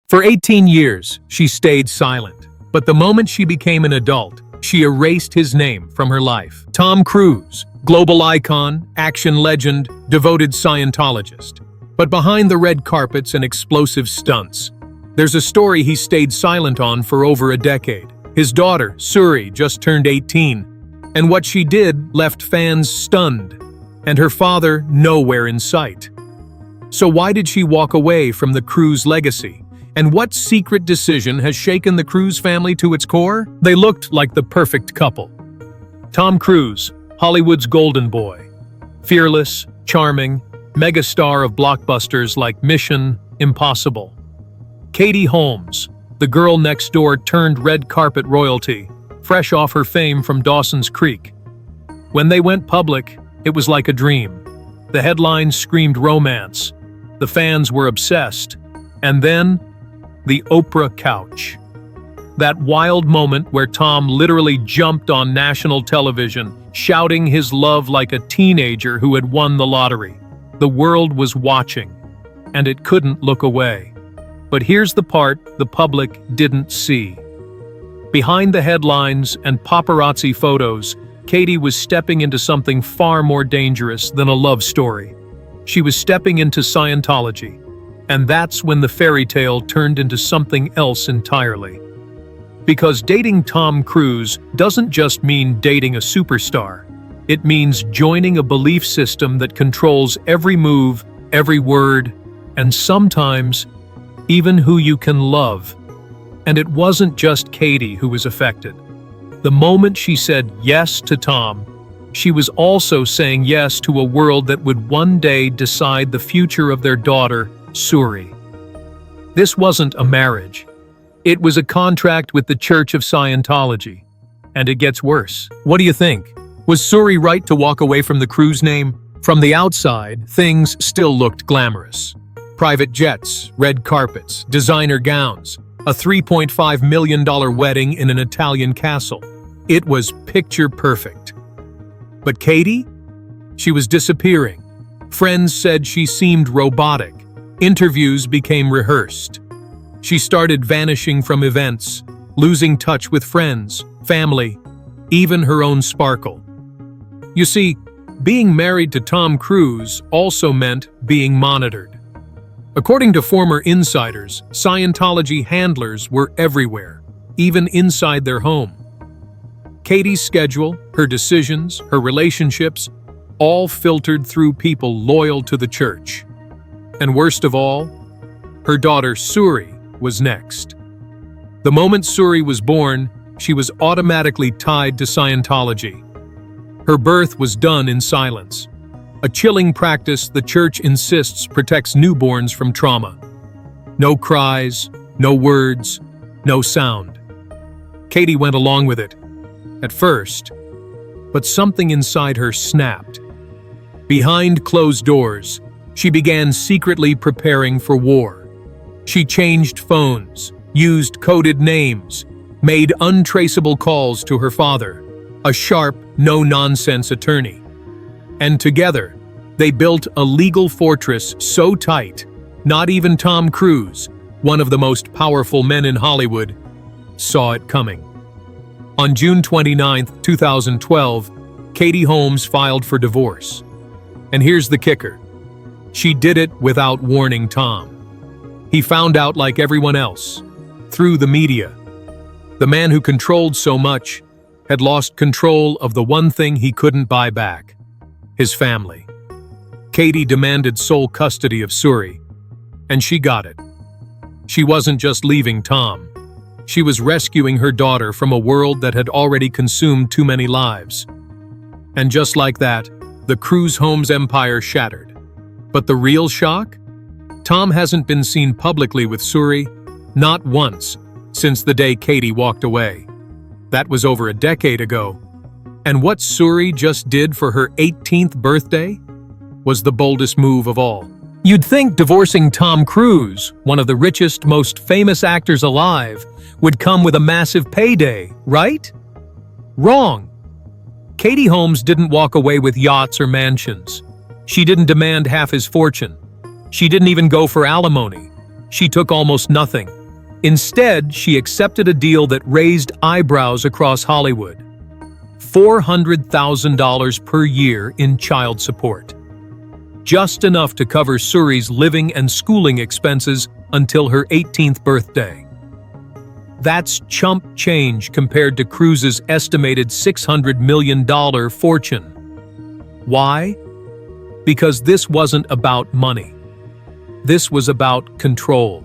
For 18 years, she stayed silent. But the moment she became an adult, she erased his name from her life. Tom Cruise, global icon, action legend, devoted Scientologist. But behind the red carpets and explosive stunts, there's a story he stayed silent on for over a decade. His daughter, Suri, just turned 18, and what she did left fans stunned, and her father nowhere in sight. So why did she walk away from the Cruise legacy? And what secret decision has shaken the Cruise family to its core? They looked like the perfect couple. Tom Cruise, Hollywood's golden boy. Fearless, charming, megastar of blockbusters like Mission Impossible. Katie Holmes, the girl next door turned red carpet royalty, fresh off her fame from Dawson's Creek. When they went public, it was like a dream. The headlines screamed romance. The fans were obsessed. And then, the Oprah couch. That wild moment where Tom literally jumped on national television, shouting his love like a teenager who had won the lottery. The world was watching, and it couldn't look away. But here's the part the public didn't see. Behind the headlines and paparazzi photos, Katie was stepping into something far more dangerous than a love story. She was stepping into Scientology. And that's when the fairy tale turned into something else entirely. Because dating Tom Cruise doesn't just mean dating a superstar. It means joining a belief system that controls every move, every word, and sometimes even who you can love. And it wasn't just Katie who was affected. The moment she said yes to Tom, she was also saying yes to a world that would one day decide the future of their daughter, Suri. This wasn't a marriage. It was a contract with the Church of Scientology. And it gets worse. What do you think? Was Suri right to walk away from the Cruise name? From the outside, things still looked glamorous. Private jets, red carpets, designer gowns, a $3.5 million wedding in an Italian castle. It was picture perfect. But Katie? She was disappearing. Friends said she seemed robotic. Interviews became rehearsed. She started vanishing from events, losing touch with friends, family, even her own sparkle. You see, being married to Tom Cruise also meant being monitored. According to former insiders, Scientology handlers were everywhere, even inside their home. Katie's schedule, her decisions, her relationships, all filtered through people loyal to the church. And worst of all, her daughter Suri was next. The moment Suri was born, she was automatically tied to Scientology. Her birth was done in silence, a chilling practice the church insists protects newborns from trauma. No cries, no words, no sound. Katie went along with it, at first, but something inside her snapped. Behind closed doors, she began secretly preparing for war. She changed phones, used coded names, made untraceable calls to her father, a sharp, no-nonsense attorney. And together, they built a legal fortress so tight, not even Tom Cruise, one of the most powerful men in Hollywood, saw it coming. On June 29, 2012, Katie Holmes filed for divorce. And here's the kicker. She did it without warning Tom. He found out like everyone else, through the media. The man who controlled so much had lost control of the one thing he couldn't buy back, his family. Katie demanded sole custody of Suri, and she got it. She wasn't just leaving Tom. She was rescuing her daughter from a world that had already consumed too many lives. And just like that, the Cruise Holmes empire shattered. But the real shock? Tom hasn't been seen publicly with Suri, not once, since the day Katie walked away. That was over a decade ago. And what Suri just did for her 18th birthday was the boldest move of all. You'd think divorcing Tom Cruise, one of the richest, most famous actors alive, would come with a massive payday, right? Wrong. Katie Holmes didn't walk away with yachts or mansions. She didn't demand half his fortune. She didn't even go for alimony. She took almost nothing. Instead, she accepted a deal that raised eyebrows across Hollywood: $400,000 per year in child support. Just enough to cover Suri's living and schooling expenses until her 18th birthday. That's chump change compared to Cruz's estimated $600 million fortune. Why? Because this wasn't about money. This was about control.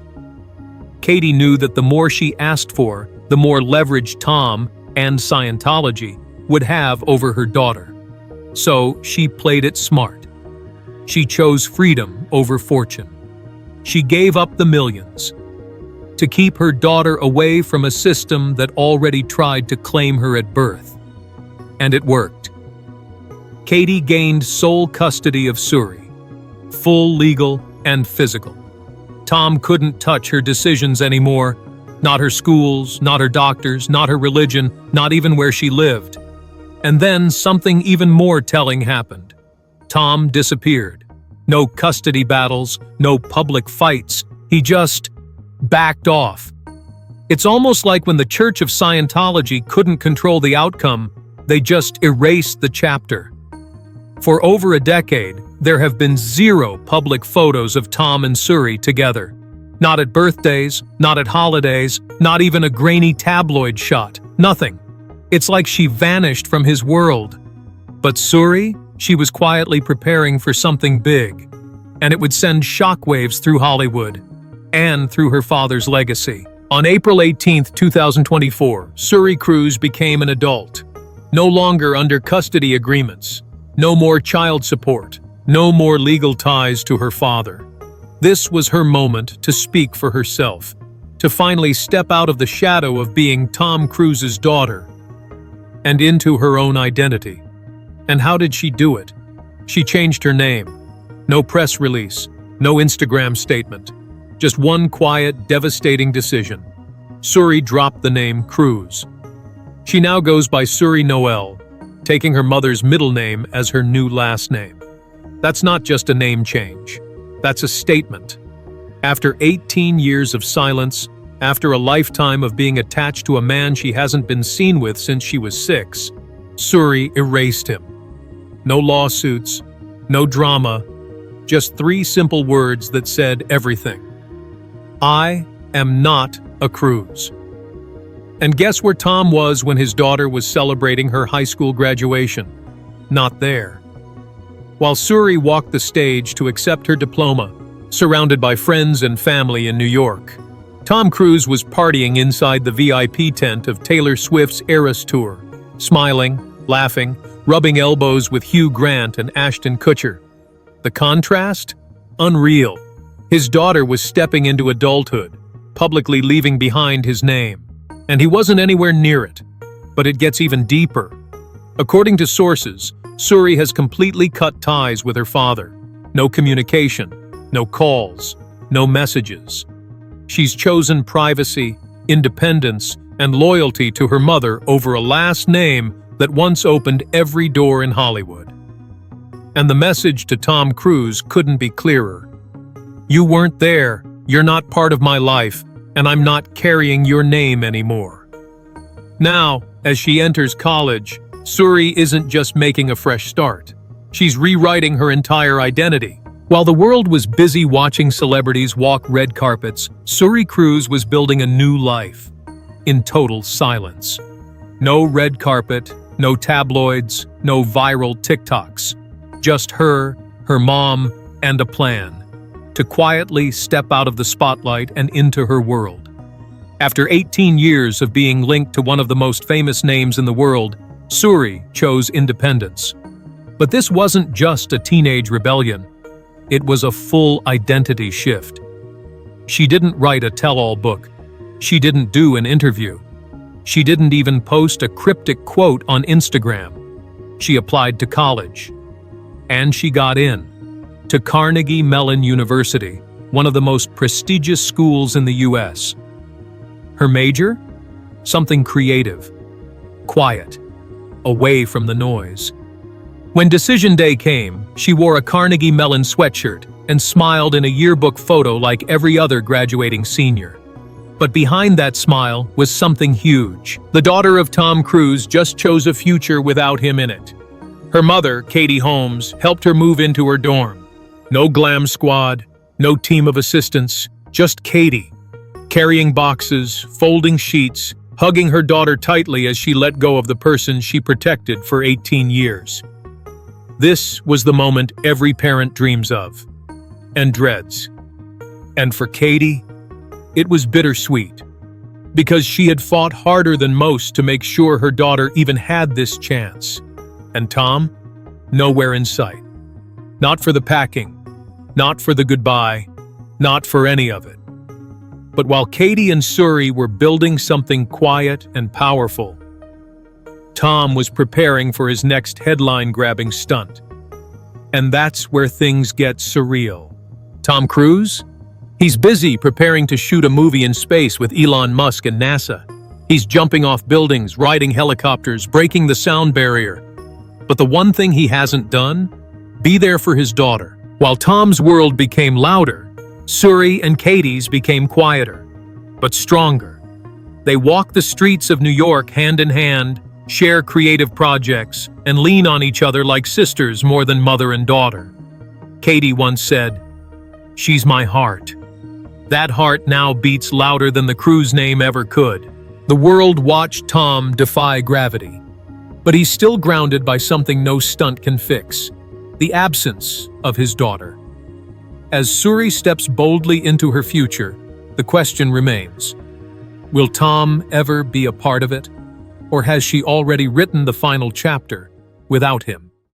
Katie knew that the more she asked for, the more leverage Tom and Scientology would have over her daughter. So she played it smart. She chose freedom over fortune. She gave up the millions to keep her daughter away from a system that already tried to claim her at birth. And it worked. Katie gained sole custody of Suri, full legal and physical. Tom couldn't touch her decisions anymore, not her schools, not her doctors, not her religion, not even where she lived. And then something even more telling happened. Tom disappeared. No custody battles, no public fights. He just backed off. It's almost like when the Church of Scientology couldn't control the outcome, they just erased the chapter. For over a decade, there have been zero public photos of Tom and Suri together. Not at birthdays, not at holidays, not even a grainy tabloid shot. Nothing. It's like she vanished from his world. But Suri, she was quietly preparing for something big, and it would send shockwaves through Hollywood and through her father's legacy. On April 18, 2024, Suri Cruz became an adult. No longer under custody agreements. No more child support. No more legal ties to her father. This was her moment to speak for herself, to finally step out of the shadow of being Tom Cruise's daughter and into her own identity. And how did she do it? She changed her name. No press release, no Instagram statement. Just one quiet, devastating decision. Suri dropped the name Cruz. She now goes by Suri Noel, taking her mother's middle name as her new last name. That's not just a name change. That's a statement. After 18 years of silence, after a lifetime of being attached to a man she hasn't been seen with since she was 6, Suri erased him. No lawsuits, no drama, just 3 simple words that said everything. I am not a Cruz. And guess where Tom was when his daughter was celebrating her high school graduation? Not there. While Suri walked the stage to accept her diploma, surrounded by friends and family in New York, Tom Cruise was partying inside the VIP tent of Taylor Swift's Eras Tour, smiling, laughing, rubbing elbows with Hugh Grant and Ashton Kutcher. The contrast? Unreal. His daughter was stepping into adulthood, publicly leaving behind his name. And he wasn't anywhere near it. But it gets even deeper. According to sources, Suri has completely cut ties with her father. No communication, no calls, no messages. She's chosen privacy, independence, and loyalty to her mother over a last name that once opened every door in Hollywood. And the message to Tom Cruise couldn't be clearer. You weren't there, you're not part of my life, and I'm not carrying your name anymore. Now, as she enters college, Suri isn't just making a fresh start. She's rewriting her entire identity. While the world was busy watching celebrities walk red carpets, Suri Cruz was building a new life, in total silence. No red carpet, no tabloids, no viral TikToks. Just her mom, and a plan to quietly step out of the spotlight and into her world. After 18 years of being linked to one of the most famous names in the world, Suri chose independence. But this wasn't just a teenage rebellion. It was a full identity shift. She didn't write a tell-all book. She didn't do an interview. She didn't even post a cryptic quote on Instagram. She applied to college. And she got in. To Carnegie Mellon University, one of the most prestigious schools in the US. Her major? Something creative. Quiet. Away from the noise. When decision day came, she wore a Carnegie Mellon sweatshirt and smiled in a yearbook photo like every other graduating senior. But behind that smile was something huge. The daughter of Tom Cruise just chose a future without him in it. Her mother, Katie Holmes, helped her move into her dorm. No glam squad, no team of assistants, just Katie, carrying boxes, folding sheets, hugging her daughter tightly as she let go of the person she protected for 18 years. This was the moment every parent dreams of and dreads. And for Katie, it was bittersweet, because she had fought harder than most to make sure her daughter even had this chance. And Tom? Nowhere in sight. Not for the packing, not for the goodbye, not for any of it. But while Katie and Suri were building something quiet and powerful, Tom was preparing for his next headline-grabbing stunt. And that's where things get surreal. Tom Cruise? He's busy preparing to shoot a movie in space with Elon Musk and NASA. He's jumping off buildings, riding helicopters, breaking the sound barrier. But the one thing he hasn't done? Be there for his daughter. While Tom's world became louder, Suri and Katie's became quieter, but stronger. They walk the streets of New York hand in hand, share creative projects, and lean on each other like sisters more than mother and daughter. Katie once said, "She's my heart." That heart now beats louder than the Cruise name ever could. The world watched Tom defy gravity, but he's still grounded by something no stunt can fix: the absence of his daughter. As Suri steps boldly into her future, the question remains: will Tom ever be a part of it? Or has she already written the final chapter without him?